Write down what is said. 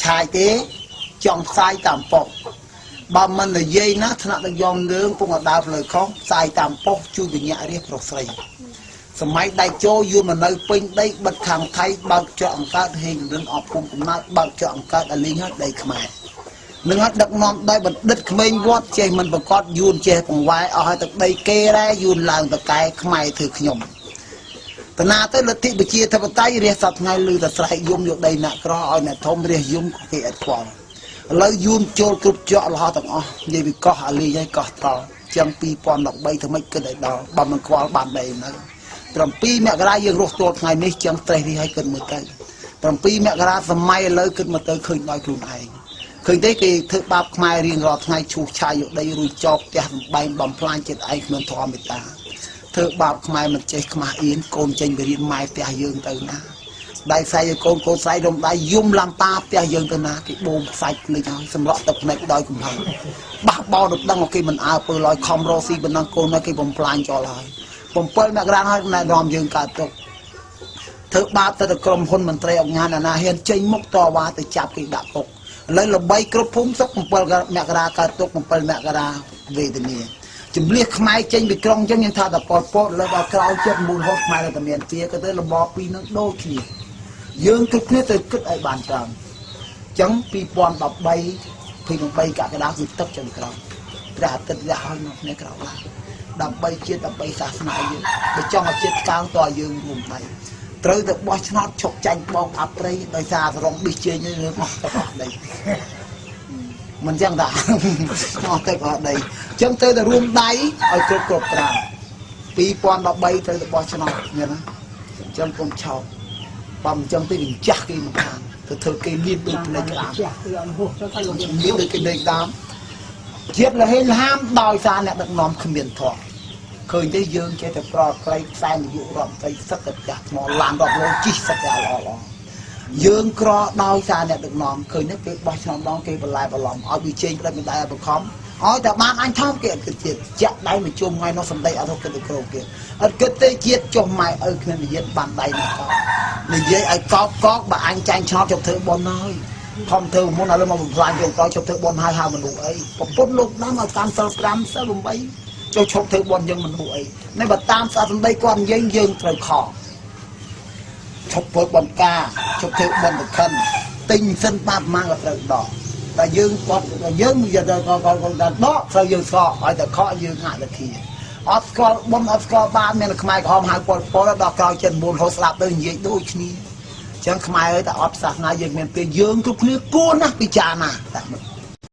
ឆាយទេចង់ផ្សាយតាមប៉ុកបើមិននិយាយណាថ្នាក់ដឹកនាំលើងពុកអដើផ្លូវខុសផ្សាយតាមប៉ុកជួយវិញ្ញារាជប្រុសស្រីសម័យដៃជោយួនមកនៅពេញដីបិទខាងថៃបើកចកអង្កើតហេងរិនអបពុំកំណត់បើកចកអង្កើតឲ្យលេងហើយដីខ្មែរនឹងឲ្យដឹកនាំដោយបណ្ឌិតក្មេងវត្តចេះមិនប្រកាសយួនចេះបង្វែរអស់ឲ្យទឹកដីគេរ៉ែយួនឡើងតកែខ្មែរធ្វើខ្ញុំតណាទៅលទ្ធិប្រជាធិបតេយ្យរះសពថ្ងៃលឺតែស្រែកយំយកដីអ្នកក្រឲ្យអ្នកធំរះយំគេអត់ខ្វល់ឥឡូវយួនចូលគ្រប់ចកលហោទាំងអស់និយាយពីកោះអាលីហើយកោះតចឹង2013ធ្វើម៉េចគិតឲ្យដល់បើមិនខ្វល់បានដីនៅ7មករាយើងរស់ទល់ថ្ងៃនេះចឹងត្រេះនេះឲ្យគិតមើលទៅ7មករាសម័យឥឡូវគិតមកទៅឃើញដោយខ្លួនឯងឃើញទេគេធ្វើបាបខ្មែររៀងរាល់ថ្ងៃឈូសឆាយយកដីរួចចោកផ្ទះបំបែងបំផ្លាញចិត្តឯងគ្មានធម៌មេត្តាធ្វើបាបខ្មែរមិនចេះខ្មាស់អៀនកូនចេញទៅរៀនម៉ែផ្ទះយើងទៅណាដៃស្អែកកូនស្អែករំដៃយំឡាំប៉ាផ្ទះយើងទៅណាគេបូមខ្សាច់ភ្លេចហើយសម្រក់ទឹកភ្នែកដោយកំហឹងបះបោដល់ដឹងគេមិនអើពើលយខំរស់ស៊ីប៉ុណ្ណឹងកូនឲ្យគេបំផ្លាញចោលហើយ7មករាហើយណែនាំយើងកើតទុកធ្វើបាបទៅក្រុមហ៊ុនមន្ត្រីអង្គការណាហ៊ានចេញមុខតវ៉ាទៅចាប់គេដាក់គុកឥឡូវល្បីគ្រប់ភូមិសុខ7មករាកើតទុក7មករាវេទនាជំនះខ្មែរចេញពីក្រុងអញ្ចឹងយើងថាតែប៉ុលពតលើដល់ក្រោយចិត្តមូលហេតុខ្មែរតែមានទាក៏ទៅរបបពីរនឹងដូចគ្នាយើងគ្រប់គ្នាទៅគិតឲ្យបានត្រង់អញ្ចឹង2013 23កក្កដាគឺទឹកចំក្រោយព្រះអាទិត្យរះឲ្យមកគ្នាក្រោយឡើងដើម្បីជាតិដើម្បីសាសនាយើងបើចង់ឲ្យជាតិកាងតើយើងរួមដៃត្រូវទៅបោះឆ្នោតឈប់ចាញ់បងអាប់ព្រៃដោយសារសរងឌីសជេងនេះមកទៅអស់ដីមិនចឹងតាអស់ទៅអស់ដីអញ្ចឹងទៅរួមដៃឲ្យគ្រប់ត្រា2013ត្រូវទៅបោះឆ្នោតញ៉ឹងណាអញ្ចឹងកុំឆោតបើមិនចឹងទៅវាចាស់គេមកខាងទៅធ្វើគេលៀនដូចភ្នែកក្តាមចាស់គឺអនុហទៅលៀនដូចគេភ្នែកក្តាមជាតិលហេលហាមដោយសារអ្នកដឹកនាំគ្មានធម៌ឃើញទេយើងចេះតែប្រក្រៃខ្សែនាយករដ្ឋមន្ត្រីសឹកតែចាស់ថ្មឡានរាប់លោជីសឹកតែល្អយើងក្រដោយសារអ្នកដឹកនាំឃើញទេពេលបោះឆ្នោតដងគេបន្លែបន្លំឲ្យវាជេងផ្ដិតមិនដែរបង្ខំឲ្យតែបានអញថោកគេអត់គិតជាតិចាក់ដៃមកជុំថ្ងៃនោះសម្ដីអត់ទៅគិតទៅក្រោកគេអត់គិតទេជាតិចុះម៉ែឪគ្នានិយាយបានដៃណាកោនិយាយឲ្យកកបើអញចាញ់ឆ្នោតជប់ធ្វើបនហើយខំធ្វើមុនឥឡូវមកបំផ្លាញយើងក្រោយជប់ធ្វើបនហើយហៅមនុស្សអីប្រពន្ធលោកណាមកតាមសិល5សិល8ចូលឈប់ធ្វើបនយើងមនុស្សអីនេះបើតាមស្អាតសម្ដីគាត់និយាយយើងត្រូវខកឈប់ធ្វើបនការឈប់ធ្វើបនប្រខិនទិញសិនបាបម៉ាំងក៏ត្រូវដកតែយើងគាត់យើងនិយាយទៅក៏ដកត្រូវយើងស្គាល់ឲ្យតែខកយើងហាក់តែធាអត់ស្គាល់បនអត់ស្គាល់បានមានខ្មែរក្រហមហៅពលដល់ក្រោយចិត្ត9ហូតស្លាប់ទៅនិយាយដូចគ្នាអញ្ចឹងខ្មែរឲ្យតែអត់សាសនាយើងមានពេលយើងគ្រប់គ្នាគួរណាស់ពិចារណាតែ